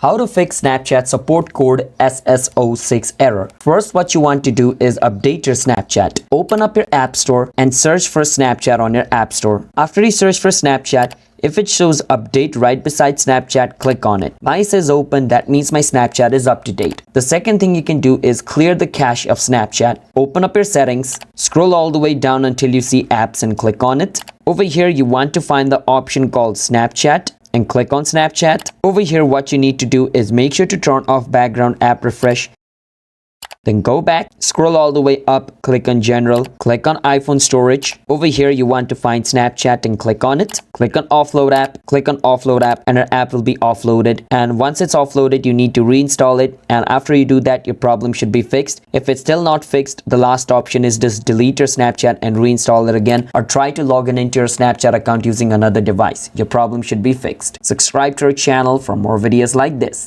How to fix Snapchat support code SS06 error. First, what you want to do is update your Snapchat. Open up your App Store and search for Snapchat on your App Store. After you search for Snapchat, if it shows update right beside Snapchat, click on it. Mine says open, that means my Snapchat is up to date. The second thing you can do is clear the cache of Snapchat. Open up your settings, scroll all the way down until you see apps and click on it. Over here, you want to find the option called Snapchat and click on Snapchat. Over here, what you need to do is make sure to turn off background app refresh. Then go back, scroll all the way up, click on General, click on iPhone storage. Over here, you want to find Snapchat and click on it. Click on Offload app, click on Offload app, and your app will be offloaded. And once it's offloaded, you need to reinstall it. And after you do that, your problem should be fixed. If it's still not fixed, the last option is just delete your Snapchat and reinstall it again, or try to log in into your Snapchat account using another device. Your problem should be fixed. Subscribe to our channel for more videos like this.